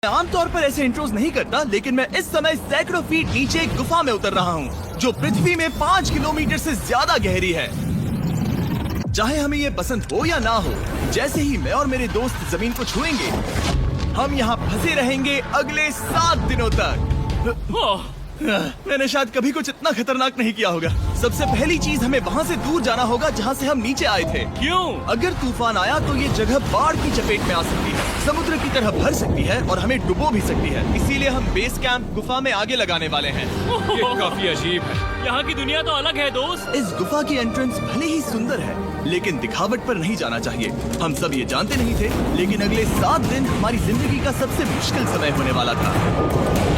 आमतौर पर ऐसे इंट्रोज नहीं करता, लेकिन मैं इस समय सैकड़ों फीट नीचे एक गुफा में उतर रहा हूँ जो पृथ्वी में 5 किलोमीटर से ज्यादा गहरी है। चाहे हमें ये पसंद हो या ना हो, जैसे ही मैं और मेरे दोस्त जमीन को छुएंगे, हम यहाँ फंसे रहेंगे अगले 7 दिनों तक। मैंने शायद कभी कुछ इतना खतरनाक नहीं किया होगा। सबसे पहली चीज, हमें वहाँ से दूर जाना होगा जहाँ से हम नीचे आए थे। क्यों? अगर तूफान आया तो ये जगह बाढ़ की चपेट में आ सकती है, समुद्र की तरह भर सकती है और हमें डुबो भी सकती है। इसीलिए हम बेस कैंप गुफा में आगे लगाने वाले हैं। ये काफी अजीब है। यहाँ की दुनिया तो अलग है दोस्त। इस गुफा की एंट्रेंस भले ही सुंदर है, लेकिन दिखावट पर नहीं जाना चाहिए। हम सब ये जानते नहीं थे, लेकिन अगले 7 दिन हमारी जिंदगी का सबसे मुश्किल समय होने वाला था।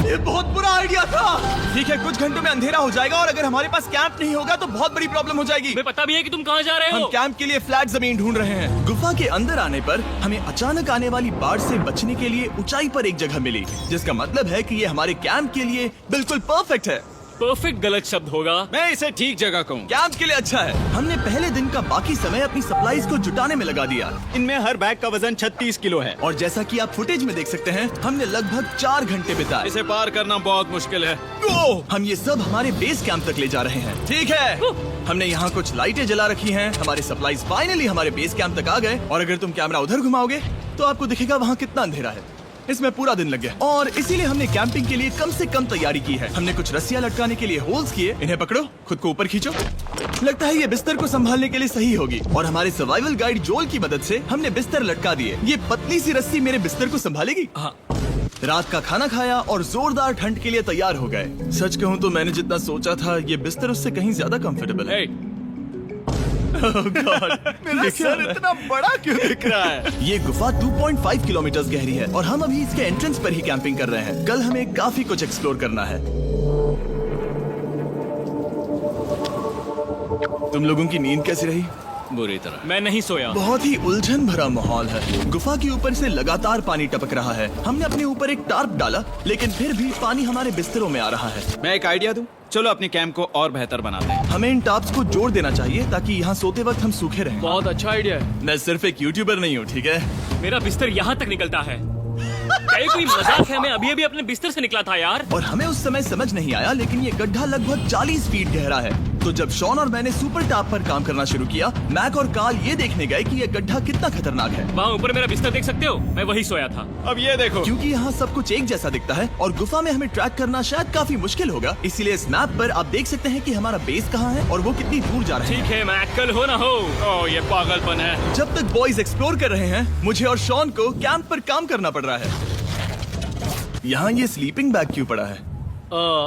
ये बहुत बुरा आइडिया था। ठीक है, कुछ घंटों में अंधेरा हो जाएगा और अगर हमारे पास कैंप नहीं होगा तो बहुत बड़ी प्रॉब्लम हो जाएगी। हमें पता भी है कि तुम कहाँ जा रहे हम हो। कैंप के लिए फ्लैट जमीन ढूंढ रहे हैं। गुफा के अंदर आने पर हमें अचानक आने वाली बाढ़ से बचने के लिए ऊंचाई पर एक जगह मिली, जिसका मतलब है कि ये हमारे कैंप के लिए बिल्कुल परफेक्ट है। परफेक्ट गलत शब्द होगा। मैं इसे ठीक जगह कहूँ। कैंप के लिए अच्छा है। हमने पहले दिन का बाकी समय अपनी सप्लाईज को जुटाने में लगा दिया। इनमें हर बैग का वजन 36 किलो है और जैसा कि आप फुटेज में देख सकते हैं, हमने लगभग 4 घंटे बिताए। इसे पार करना बहुत मुश्किल है। हम ये सब हमारे बेस कैंप तक ले जा रहे हैं। ठीक है, हमने यहाँ कुछ लाइटें जला रखी हैं। हमारे सप्लाईज फाइनली हमारे बेस कैंप तक आ गए और अगर तुम कैमरा उधर घुमाओगे तो आपको दिखेगा वहाँ कितना अंधेरा है। इसमें पूरा दिन लग गया और इसीलिए हमने कैंपिंग के लिए कम से कम तैयारी की है। हमने कुछ रस्सियां लटकाने के लिए होल्स किए। इन्हें पकड़ो, खुद को ऊपर खींचो। लगता है ये बिस्तर को संभालने के लिए सही होगी और हमारे सर्वाइवल गाइड जोल की मदद से हमने बिस्तर लटका दिए। ये पतली सी रस्सी मेरे बिस्तर को संभालेगी। हाँ। रात का खाना खाया और जोरदार ठंड के लिए तैयार हो गए। सच कहूँ तो मैंने जितना सोचा था, ये बिस्तर उससे कहीं ज्यादा कंफर्टेबल है। मेरा सर इतना बड़ा क्यों दिख रहा है? ये गुफा 2.5 किलोमीटर गहरी है और हम अभी इसके एंट्रेंस पर ही कैंपिंग कर रहे हैं। कल हमें काफी कुछ एक्सप्लोर करना है। तुम लोगों की नींद कैसी रही? बुरी तरह। मैं नहीं सोया। बहुत ही उलझन भरा माहौल है। गुफा के ऊपर से लगातार पानी टपक रहा है। हमने अपने ऊपर एक टार्प डाला, लेकिन फिर भी पानी हमारे बिस्तरों में आ रहा है। मैं एक आइडिया दूं? चलो अपने कैंप को और बेहतर बनाते हैं। हमें इन टार्प्स को जोड़ देना चाहिए ताकि यहाँ सोते वक्त हम सूखे रहें। बहुत अच्छा आइडिया है। मैं सिर्फ एक यूट्यूबर नहीं हूँ, ठीक है? मेरा बिस्तर यहाँ तक निकलता है। क्या ये कोई मजाक है? मैं अभी अभी अपने बिस्तर से निकला था यार। और हमें उस समय समझ नहीं आया, लेकिन ये गड्ढा लगभग 40 फीट गहरा है। तो जब शॉन और मैंने सुपर टाप पर काम करना शुरू किया, मैक और कार्ल ये देखने गए कि ये गड्ढा कितना खतरनाक है। वहाँ ऊपर मेरा बिस्तर देख सकते हो? मैं वही सोया था। अब ये देखो, क्योंकि यहाँ सब कुछ एक जैसा दिखता है और गुफा में हमें ट्रैक करना शायद काफी मुश्किल होगा, इसीलिए इस मैप पर आप देख सकते हैं कि हमारा बेस कहाँ है और वो कितनी दूर जा रहा है। ठीक है, मैं कल हो ना हो। ओह ये पागलपन है। जब तक बॉयज एक्सप्लोर कर रहे हैं, मुझे और शॉन को कैंप पर काम करना पड़ रहा है। यहाँ ये स्लीपिंग बैग क्यों पड़ा है?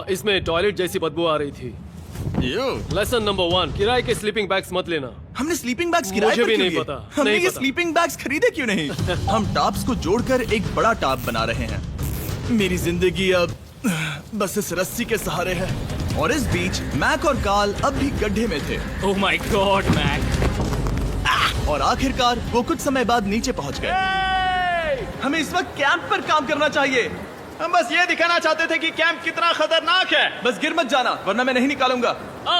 इसमें टॉयलेट जैसी बदबू आ रही थी। लेसन नंबर 1, किराए के स्लीपिंग बैग्स मत लेना। हमने स्लीपिंग बैग्स किराए मुझे पर भी क्यों नहीं लिए? पता, हमने नहीं ये पता। स्लीपिंग बैग्स खरीदे क्यों नहीं? हम टाप्स को जोड़कर एक बड़ा टाप बना रहे हैं। मेरी जिंदगी अब बस इस रस्सी के सहारे है। और इस बीच मैक और कार्ल अब भी गड्ढे में थे। Oh my god Mac. और आखिरकार वो कुछ समय बाद नीचे पहुंच गए। हमें इस वक्त कैंप पर काम करना चाहिए। हम बस ये दिखाना चाहते थे कि कैंप कितना खतरनाक है। बस गिर मत जाना, वरना मैं नहीं निकालूंगा।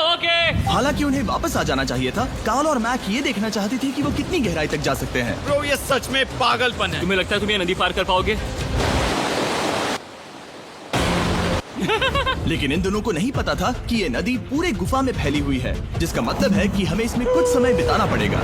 ओके। हालांकि उन्हें वापस आ जाना चाहिए था। कार्ल और मैक ये देखना चाहते थे कि वो कितनी गहराई तक जा सकते हैं। ब्रो ये सच में पागलपन है। तुम्हें लगता है तुम ये नदी पार कर पाओगे? लेकिन इन दोनों को नहीं पता था कि ये नदी पूरे गुफा में फैली हुई है, जिसका मतलब है कि हमें इसमें कुछ समय बिताना पड़ेगा।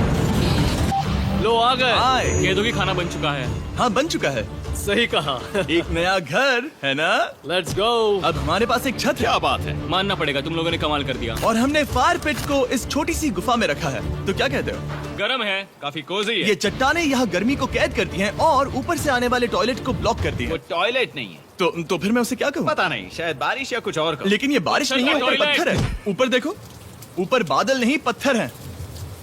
लो आ गए। हाय। कह दो कि खाना बन चुका है। हाँ, बन चुका है। सही कहा। एक नया घर है ना? Let's go. अब हमारे पास एक छत है। क्या बात है। मानना पड़ेगा, तुम लोगों ने कमाल कर दिया। और हमने फायर पिट को इस छोटी सी गुफा में रखा है। तो क्या कहते हो? गरम है। काफी कोजी है। ये चट्टानें यहाँ गर्मी को कैद करती हैं और ऊपर से आने वाले टॉयलेट को ब्लॉक करती वो हैं। टॉयलेट नहीं है। तो फिर मैं उसे क्या कहूँ? पता नहीं, शायद बारिश या कुछ और कहो। लेकिन ये बारिश नहीं है, ऊपर टॉयलेट। पत्थर है। ऊपर देखो, ऊपर बादल नहीं पत्थर है।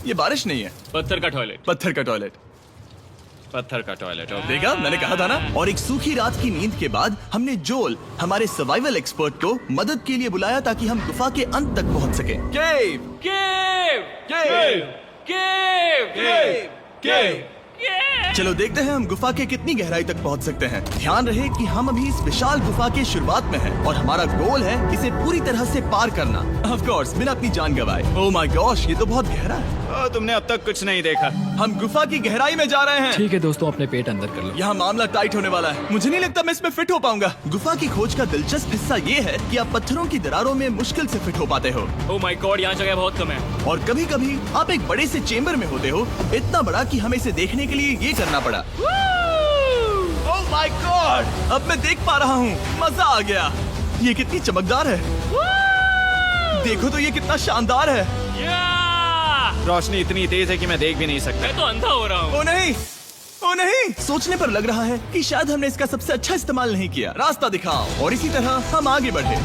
ये बारिश नहीं है, पत्थर का टॉयलेट। पत्थर का टॉयलेट। पत्थर का टॉयलेट। देखा, मैंने कहा था ना। और एक सूखी रात की नींद के बाद हमने जोल, हमारे सर्वाइवल एक्सपर्ट को मदद के लिए बुलाया ताकि हम गुफा के अंत तक पहुंच सकें। केव, केव, केव, केव, केव, केव। केव। चलो देखते हैं हम गुफा के कितनी गहराई तक पहुंच सकते हैं। ध्यान रहे कि हम अभी इस विशाल गुफा के शुरुआत में हैं और हमारा गोल है इसे पूरी तरह से पार करना। ऑफ कोर्स, बिना अपनी जान गंवाए। ओह माय गॉश, ये तो बहुत गहरा है। तुमने अब तक कुछ नहीं देखा। हम गुफा की गहराई में जा रहे हैं। ठीक है दोस्तों, अपने पेट अंदर कर लो। यहाँ मामला टाइट होने वाला है। मुझे नहीं लगता मैं इसमें फिट हो पाऊंगा। गुफा की खोज का दिलचस्प हिस्सा ये है कि आप पत्थरों की दरारों में मुश्किल से फिट हो पाते हो, ओह माय गॉड, यहाँ जगह बहुत कम है। और कभी कभी आप एक बड़े से चेम्बर में होते हो, इतना बड़ा कि हमें इसे देखने के लिए ये करना पड़ा। ओह माय गॉड, अब मैं देख पा रहा हूँ, मजा आ गया। ये कितनी चमकदार है, देखो तो ये कितना शानदार है। रोशनी इतनी तेज है कि मैं देख भी नहीं सकता। मैं तो अंधा हो रहा हूँ। ओ नहीं, ओ नहीं, सोचने पर लग रहा है कि शायद हमने इसका सबसे अच्छा इस्तेमाल नहीं किया। रास्ता दिखाओ। और इसी तरह हम आगे बढ़े।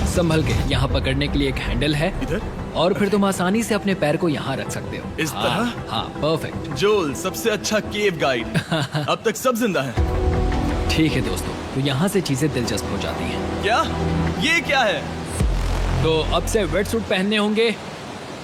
संभल के, यहाँ पकड़ने के लिए एक हैंडल है इधर और फिर तुम आसानी से अपने पैर को यहाँ रख सकते हो। इस तरह? हाँ, परफेक्ट। जोल सबसे अच्छा केव गाइड। अब तक सब जिंदा हैं। ठीक है दोस्तों, तो यहाँ से चीजें दिलचस्प हो जाती हैं। क्या? ये क्या है? तो अब से वेट सूट पहनने होंगे,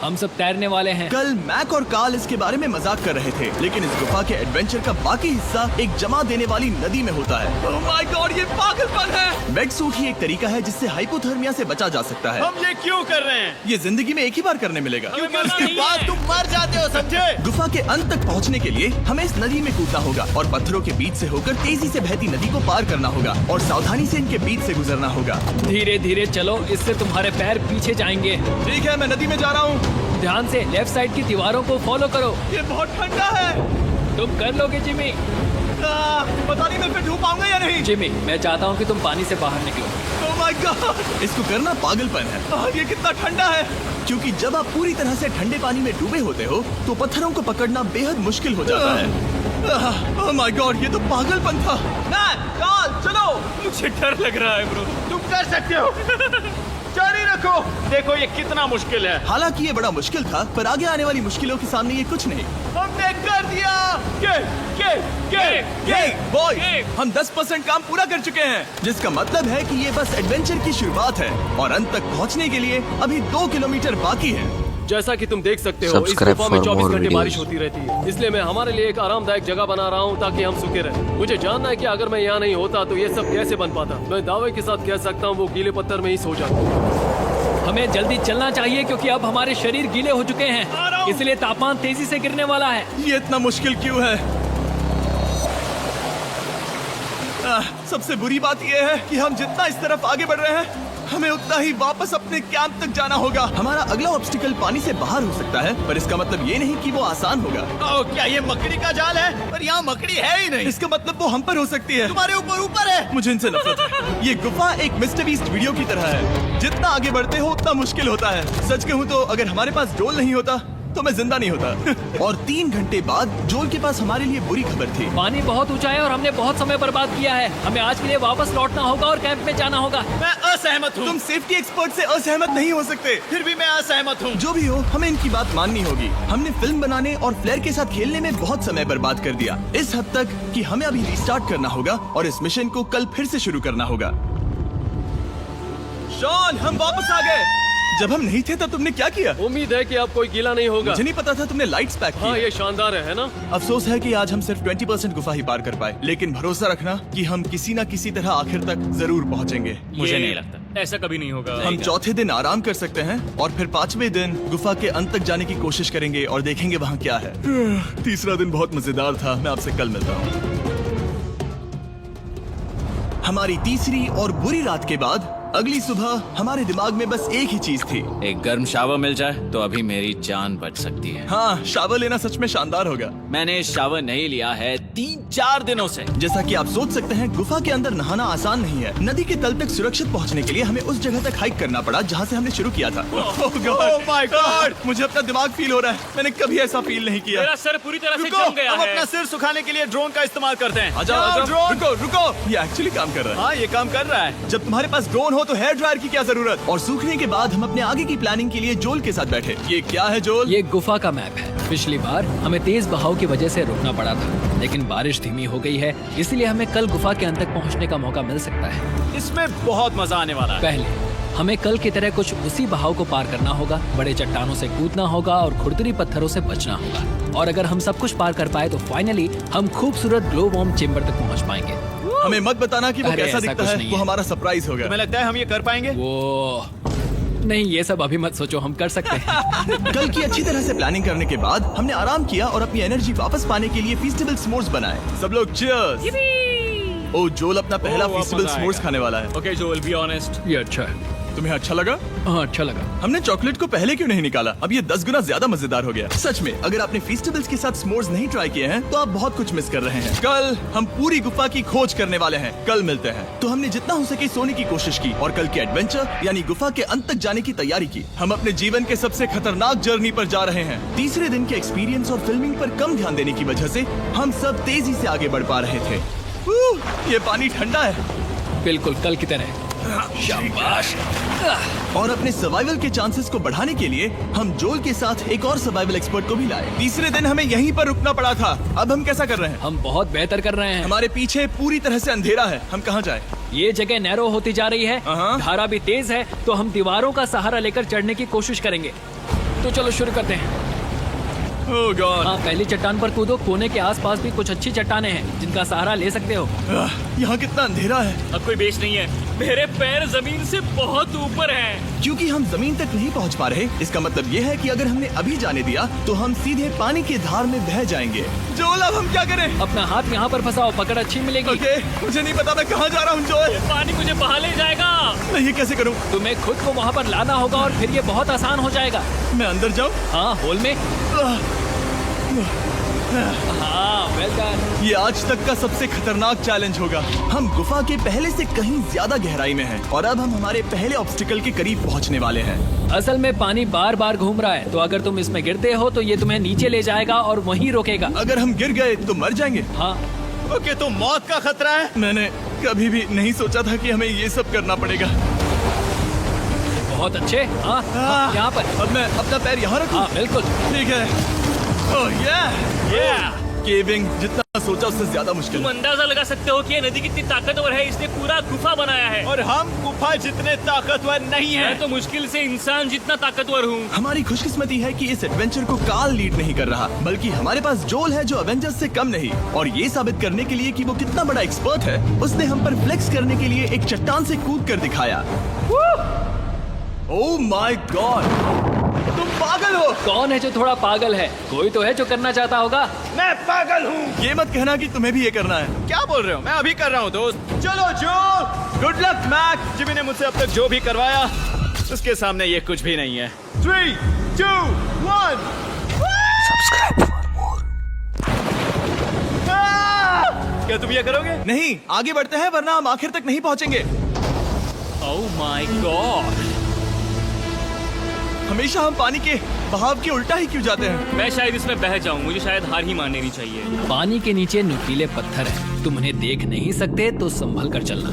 हम सब तैरने वाले हैं। कल मैक और कार्ल इसके बारे में मजाक कर रहे थे, लेकिन इस गुफा के एडवेंचर का बाकी हिस्सा एक जमा देने वाली नदी में होता है। ओह माय गॉड, ये पागलपन है। वेट सूट ही एक तरीका है जिससे हाइपोथर्मिया से बचा जा सकता है। हम ये क्यों कर रहे हैं? ये जिंदगी में एक ही बार करने मिलेगा, क्योंकि उसके बाद तुम मर जाते हो, समझे? गुफा के अंत तक पहुंचने के लिए हमें इस नदी में कूदना होगा और पत्थरों के बीच से होकर तेजी से बहती नदी को पार करना होगा और सावधानी से इनके बीच से गुजरना होगा। धीरे धीरे चलो, इससे तुम्हारे पैर पीछे जाएंगे। ठीक है, मैं नदी में जा रहा हूँ। ध्यान से लेफ्ट साइड की दीवारों को फॉलो करो। ये बहुत ठंडा है। तुम कर लोगे जिमी। पता नहीं मैं फिट हो पाऊंगा या नहीं। जिमी, मैं चाहता हूँ कि तुम पानी से बाहर निकलो। ओह माय गॉड, इसको करना पागलपन है। ये कितना ठंडा है। क्योंकि जब आप पूरी तरह से ठंडे पानी में डूबे होते हो तो पत्थरों को पकड़ना बेहद मुश्किल हो जाता है। ओह माय गॉड, ये तो पागलपन था। चलो। मुझे डर लग रहा है ब्रो। तुम कर सकते हो। जारी रखो। देखो ये कितना मुश्किल है। हालांकि ये बड़ा मुश्किल था, पर आगे आने वाली मुश्किलों के सामने ये कुछ नहीं। हमने कर दिया। बॉय, हम 10% काम पूरा कर चुके हैं, जिसका मतलब है कि ये बस एडवेंचर की शुरुआत है और अंत तक पहुंचने के लिए अभी 2 किलोमीटर बाकी है। जैसा कि तुम देख सकते हो, इस Subscribe गुफा में for 24 more घंटे videos. बारिश होती रहती है। इसलिए मैं हमारे लिए एक आरामदायक जगह बना रहा हूँ ताकि हम सूखे रहें। मुझे जानना है कि अगर मैं यहाँ नहीं होता तो ये सब कैसे बन पाता। मैं दावे के साथ कह सकता हूँ वो गीले पत्थर में ही सो जाता। हमें जल्दी चलना चाहिए क्योंकि अब हमारे शरीर गीले हो चुके हैं, इसलिए तापमान तेजी से गिरने वाला है। ये इतना मुश्किल क्यों है? सबसे बुरी बात यह है कि हम जितना इस तरफ आगे बढ़ रहे हैं, हमें उतना ही वापस अपने कैंप तक जाना होगा। हमारा अगला ऑब्स्टिकल पानी से बाहर हो सकता है, पर इसका मतलब ये नहीं कि वो आसान होगा। क्या ये मकड़ी का जाल है? पर यहाँ मकड़ी है ही नहीं। इसका मतलब वो हम पर हो सकती है। तुम्हारे ऊपर है। मुझे इनसे नफरत है। ये गुफा एक मिस्टर बीस्ट वीडियो की तरह है, जितना आगे बढ़ते हो उतना मुश्किल होता है। सच कहूँ तो अगर हमारे पास जोल नहीं होता तो मैं जिंदा नहीं होता। और 3 घंटे बाद जोल के पास हमारे लिए बुरी खबर थी। पानी बहुत ऊंचा है और हमने बहुत समय बर्बाद किया है। हमें आज के लिए वापस लौटना होगा और कैंप में जाना होगा। मैं असहमत हूँ। तुम सेफ्टी एक्सपर्ट से असहमत नहीं हो सकते। फिर भी मैं असहमत हूँ। जो भी हो, हमें इनकी बात माननी होगी। हमने फिल्म बनाने और फ्लेयर के साथ खेलने में बहुत समय बर्बाद कर दिया, इस हद तक कि हमें अभी रिस्टार्ट करना होगा और इस मिशन को कल फिर से शुरू करना होगा। शॉन, हम वापस आ गए। जब हम नहीं थे तब तुमने क्या किया? उम्मीद है कि अब कोई गीला नहीं होगा। मुझे नहीं पता था तुमने लाइट्स पैक हाँ, की। ये शानदार है ना? अफसोस है कि आज हम सिर्फ 20% गुफा ही पार कर पाए, लेकिन भरोसा रखना कि हम किसी न किसी तरह आखिर तक जरूर पहुंचेंगे। मुझे नहीं लगता ऐसा कभी नहीं होगा। हम चौथे दिन आराम कर सकते हैं और फिर 5वें दिन गुफा के अंत तक जाने की कोशिश करेंगे और देखेंगे वहाँ क्या है। तीसरा दिन बहुत मजेदार था। मैं आपसे कल मिलता हूँ। हमारी तीसरी और बुरी रात के बाद अगली सुबह हमारे दिमाग में बस एक ही चीज थी। एक गर्म शावर मिल जाए तो अभी मेरी जान बच सकती है। हाँ, शावर लेना सच में शानदार होगा। मैंने शावर नहीं लिया है 3-4 दिनों से। जैसा कि आप सोच सकते हैं, गुफा के अंदर नहाना आसान नहीं है। नदी के तल तक सुरक्षित पहुंचने के लिए हमें उस जगह तक हाइक करना पड़ा जहां से हमने शुरू किया था। Oh my God! मुझे अपना दिमाग फील हो रहा है। मैंने कभी ऐसा फील नहीं किया। मेरा सर पूरी तरह से रुको, जम गया हम है। अपना सिर सुखाने के लिए ड्रोन का इस्तेमाल करते हैं। जाओ, ड्रोन। रुको। ये एक्चुअली काम कर रहा है। हाँ, ये काम कर रहा है। जब तुम्हारे पास ड्रोन हो तो हेयर ड्रायर की क्या जरूरत। और सूखने के बाद हम अपने आगे की प्लानिंग के लिए जोल के साथ बैठे। ये क्या है जोल? ये गुफा का मैप है। पिछली बार हमें तेज बहाव की वजह से रुकना पड़ा था, लेकिन बारिश धीमी हो गई है, इसलिए हमें कल गुफा के अंत तक पहुंचने का मौका मिल सकता है। इसमें बहुत मजा आने वाला है। पहले हमें कल की तरह कुछ उसी बहाव को पार करना होगा, बड़े चट्टानों से कूदना होगा और खुरदरी पत्थरों से बचना होगा। और अगर हम सब कुछ पार कर पाए तो फाइनली हम खूबसूरत ग्लो वार्म चेम्बर तक पहुंच पाएंगे। हमें मत बताना कि वो अरे, कैसा ऐसा दिखता कुछ है। नहीं वो है। हमारा सरप्राइज होगा। तुम्हें लगता है हम ये कर पाएंगे? वो नहीं, ये सब अभी मत सोचो, हम कर सकते हैं। कल की अच्छी तरह से प्लानिंग करने के बाद हमने आराम किया और अपनी एनर्जी वापस पाने के लिए फीस्टेबल स्मोर्स बनाए। सब लोग चीयर्स। ओ, जोल अपना पहला अब फीस्टेबल मजा स्मोर्स आएगा। खाने वाला है। Okay Joel, be honest. ये अच्छा है। तुम्हें अच्छा लगा? हाँ, अच्छा लगा। हमने चॉकलेट को पहले क्यों नहीं निकाला? अब ये 10 गुना ज्यादा मजेदार हो गया। सच में, अगर आपने फीस्टेबल्स के साथ स्मोर्स नहीं ट्राई किए हैं तो आप बहुत कुछ मिस कर रहे हैं। कल हम पूरी गुफा की खोज करने वाले हैं। कल मिलते हैं। तो हमने जितना हो सके सोने की कोशिश की और कल के एडवेंचर यानी गुफा के अंत तक जाने की तैयारी की। हम अपने जीवन के सबसे खतरनाक जर्नी पर जा रहे हैं। तीसरे दिन के एक्सपीरियंस और फिल्मिंग पर कम ध्यान देने की वजह से हम सब तेजी से आगे बढ़ पा रहे थे। ये पानी ठंडा है। बिल्कुल कल की तरह। शाबाश। और अपने सर्वाइवल के चांसेस को बढ़ाने के लिए हम जोल के साथ एक और सर्वाइवल एक्सपर्ट को भी लाए। तीसरे दिन हमें यहीं पर रुकना पड़ा था। अब हम कैसा कर रहे हैं? हम बहुत बेहतर कर रहे हैं। हमारे पीछे पूरी तरह से अंधेरा है। हम कहाँ जाए? ये जगह नैरो होती जा रही है, हाँ। धारा भी तेज है, तो हम दीवारों का सहारा लेकर चढ़ने की कोशिश करेंगे। तो चलो शुरू करते हैं। ओह गॉड। हाँ, पहली चट्टान पर कूदो। कोने के आसपास भी कुछ अच्छी चट्टानें हैं जिनका सहारा ले सकते हो। यहाँ कितना अंधेरा है। अब कोई बेस नहीं है। मेरे पैर जमीन से बहुत ऊपर हैं। क्योंकि हम जमीन तक नहीं पहुँच पा रहे, इसका मतलब ये है कि अगर हमने अभी जाने दिया तो हम सीधे पानी की धार में बह जाएंगे। जोल, अब हम क्या करें? अपना हाथ यहाँ पर फंसाओ, पकड़ अच्छी मिलेगी। ओके, मुझे नहीं पता मैं कहाँ जा रहा हूँ जोल। पानी मुझे बहा ले जाएगा। मैं ये कैसे करूँ? तुम्हें खुद को वहाँ पर लाना होगा और फिर ये बहुत आसान हो जाएगा। मैं अंदर जाऊँ? हाँ, होल में। हाँ, वेल डन। ये आज तक का सबसे खतरनाक चैलेंज होगा। हम गुफा के पहले से कहीं ज्यादा गहराई में हैं और अब हम हमारे पहले ऑब्स्टिकल के करीब पहुंचने वाले हैं। असल में पानी बार बार घूम रहा है, तो अगर तुम इसमें गिरते हो तो ये तुम्हें नीचे ले जाएगा और वहीं रोकेगा। अगर हम गिर गए तो मर जाएंगे। हाँ, ओके, तो मौत का खतरा है। मैंने कभी भी नहीं सोचा था कि हमें ये सब करना पड़ेगा। बहुत अच्छे। हाँ, यहाँ पर। अब मैं अपना पैर यहाँ रखूं? हाँ, बिल्कुल। ठीक है। ओह Yeah! केविंग जितना सोचा उससे ज्यादा मुश्किल तुम है। अंदाजा लगा सकते हो कि ये नदी कितनी ताकतवर है। इसने पूरा गुफा बनाया है। और हम गुफा जितने ताकतवर नहीं है। मैं तो मुश्किल से इंसान जितना ताकतवर हूँ। हमारी खुशकिस्मती है कि इस एडवेंचर को काल लीड नहीं कर रहा, बल्कि हमारे पास जोल है जो एवेंजर्स से कम नहीं। और ये साबित करने के लिए कि वो कितना बड़ा एक्सपर्ट है, उसने हम पर फ्लेक्स करने के लिए एक चट्टान से कूद कर दिखाया। ओह माय गॉड, तुम पागल हो। कौन है जो थोड़ा पागल है? कोई तो है जो करना चाहता होगा। मैं पागल हूँ। ये मत कहना कि तुम्हें भी ये करना है। क्या बोल रहे हो? मैं अभी कर रहा हूँ दोस्त। चलो जो, गुड लक मैक। जिमी ने मुझसे अब तक जो भी करवाया उसके सामने ये कुछ भी नहीं है। 3, 2, 1। क्या तुम ये करोगे? नहीं, आगे बढ़ते हैं वरना हम आखिर तक नहीं पहुंचेंगे। ओह माय गॉड। हमेशा हम पानी के बहाव के उल्टा ही क्यों जाते हैं? मैं शायद इसमें बह जाऊं। मुझे शायद हार ही मान लेनी चाहिए। पानी के नीचे नुकीले पत्थर हैं। तुम उन्हें देख नहीं सकते तो संभल कर चलना।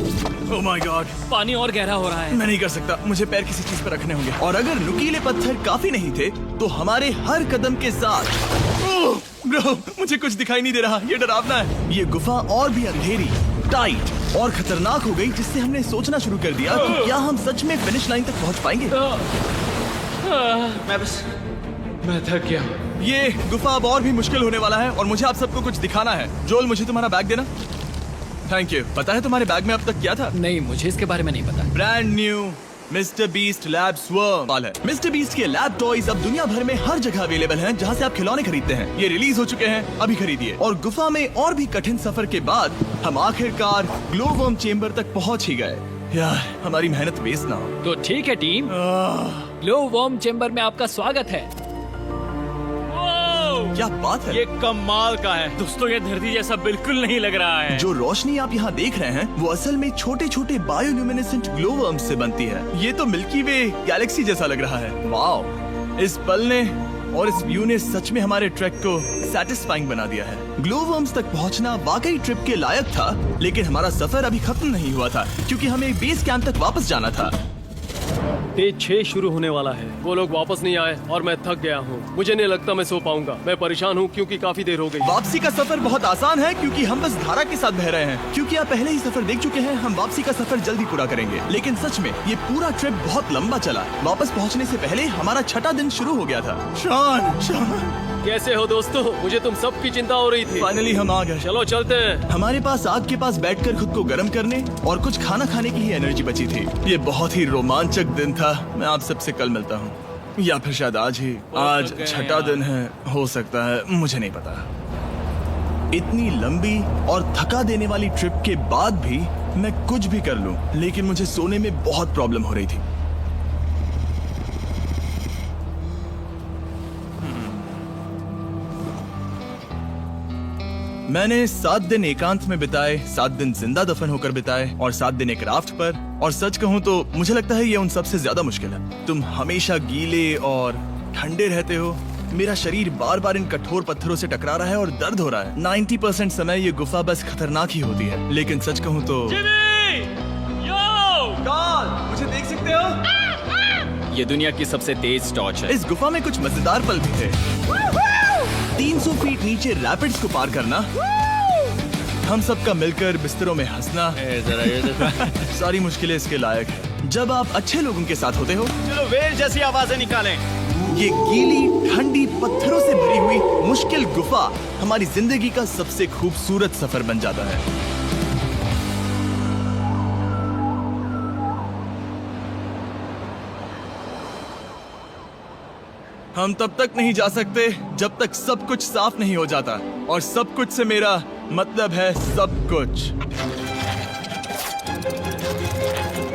ओह माय गॉड, पानी और गहरा हो रहा है। मैं नहीं कर सकता। मुझे पैर किसी चीज पर रखने होंगे। और अगर नुकीले पत्थर काफी नहीं थे तो हमारे हर कदम के साथ। ओह ब्रो, मुझे कुछ दिखाई नहीं दे रहा। ये डरावना है। ये गुफा और भी अंधेरी, टाइट और खतरनाक हो गई, जिससे हमने सोचना शुरू कर दिया कि क्या हम सच में फिनिश लाइन तक पहुंच पाएंगे। मैं थक गया। ये गुफा अब और भी मुश्किल होने वाला है और मुझे आप सबको कुछ दिखाना है। जोल, मुझे तुम्हारा बैग देना। Thank you. पता है तुम्हारे बैग में अब तक क्या था? नहीं, मुझे इसके बारे में नहीं पता। Brand new mister beast lab swarm है। मिस्टर बीस्ट के लैब टॉयज अब दुनिया भर में हर जगह अवेलेबल हैं जहां से आप खिलौने खरीदते हैं। ये रिलीज हो चुके हैं, अभी खरीदिए। और गुफा में और भी कठिन सफर के बाद हम आखिरकार ग्लो वर्म चेम्बर तक पहुंच ही गए। यार, हमारी मेहनत वेस्ट ना हो। तो ठीक है टीम, ग्लो वर्म चेम्बर में आपका स्वागत है। क्या बात है? ये कमाल का है। दोस्तों, ये धरती जैसा बिल्कुल नहीं लग रहा है। जो रोशनी आप यहाँ देख रहे हैं वो असल में छोटे छोटे बायोल्यूमिनेसेंट ग्लो वर्म्स से बनती है। ये तो मिल्की वे गैलेक्सी जैसा लग रहा है। वाओ, इस पल ने और इस व्यू ने सच में हमारे ट्रैक को सैटिस्फाइंग बना दिया है। ग्लो वर्म्स तक पहुंचना वाकई ट्रिप के लायक था, लेकिन हमारा सफर अभी खत्म नहीं हुआ था क्योंकि हमें बेस कैंप तक वापस जाना था। डे 6 शुरू होने वाला है। वो लोग वापस नहीं आए और मैं थक गया हूँ। मुझे नहीं लगता मैं सो पाऊंगा। मैं परेशान हूँ क्योंकि काफी देर हो गई। वापसी का सफर बहुत आसान है क्योंकि हम बस धारा के साथ बह रहे हैं। क्योंकि आप पहले ही सफर देख चुके हैं, हम वापसी का सफर जल्दी पूरा करेंगे। लेकिन सच में ये पूरा ट्रिप बहुत लंबा चला। वापस पहुंचने से पहले हमारा 6वां दिन शुरू हो गया था। शॉन, कैसे हो दोस्तों? मुझे तुम सबकी चिंता हो रही थी। फाइनली हम आ गए। चलो चलते हैं। हमारे पास आग के पास बैठकर खुद को गर्म करने और कुछ खाना खाने की ही एनर्जी बची थी। ये बहुत ही रोमांचक दिन था। मैं आप सबसे कल मिलता हूँ, या फिर शायद आज ही। आज छठा दिन है, हो सकता है, मुझे नहीं पता। इतनी लंबी और थका देने वाली ट्रिप के बाद भी मैं कुछ भी कर लूं, लेकिन मुझे सोने में बहुत प्रॉब्लम हो रही थी। मैंने 7 दिन एकांत में बिताए, 7 दिन जिंदा दफन होकर बिताए और 7 दिन एक राफ्ट पर। और सच कहूं तो मुझे लगता है ये उन सबसे ज्यादा मुश्किल है। तुम हमेशा गीले और ठंडे रहते हो। मेरा शरीर बार बार इन कठोर पत्थरों से टकरा रहा है और दर्द हो रहा है। 90% समय ये गुफा बस खतरनाक ही होती है, लेकिन सच कहूं तो कार्ल, मुझे देख सकते हो? ये दुनिया की सबसे तेज टॉर्च है। इस गुफा में कुछ मजेदार पल भी थे। 300 फीट नीचे रैपिड्स को पार करना, हम सबका मिलकर बिस्तरों में हंसना, सारी मुश्किलें इसके लायक है जब आप अच्छे लोगों के साथ होते हो। चलो वेल जैसी आवाजें निकालें। ये गीली ठंडी पत्थरों से भरी हुई मुश्किल गुफा हमारी जिंदगी का सबसे खूबसूरत सफर बन जाता है। हम तब तक नहीं जा सकते जब तक सब कुछ साफ नहीं हो जाता, और सब कुछ से मेरा मतलब है सब कुछ।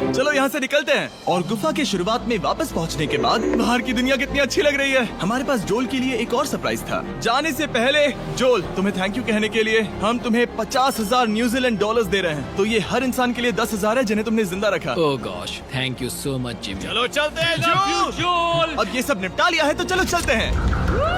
चलो यहाँ से निकलते हैं। और गुफा के शुरुआत में वापस पहुँचने के बाद बाहर की दुनिया कितनी अच्छी लग रही है। हमारे पास जोल के लिए एक और सरप्राइज था। जाने से पहले जोल, तुम्हें थैंक यू कहने के लिए हम तुम्हें 50,000 न्यूजीलैंड डॉलर्स दे रहे हैं। तो ये हर इंसान के लिए 10,000 है जिन्हें तुमने जिंदा रखा। Oh gosh, thank you so much Jimmy. चलो चलते हैं जोल। जोल। अब ये सब निपटा लिया है तो चलो चलते हैं।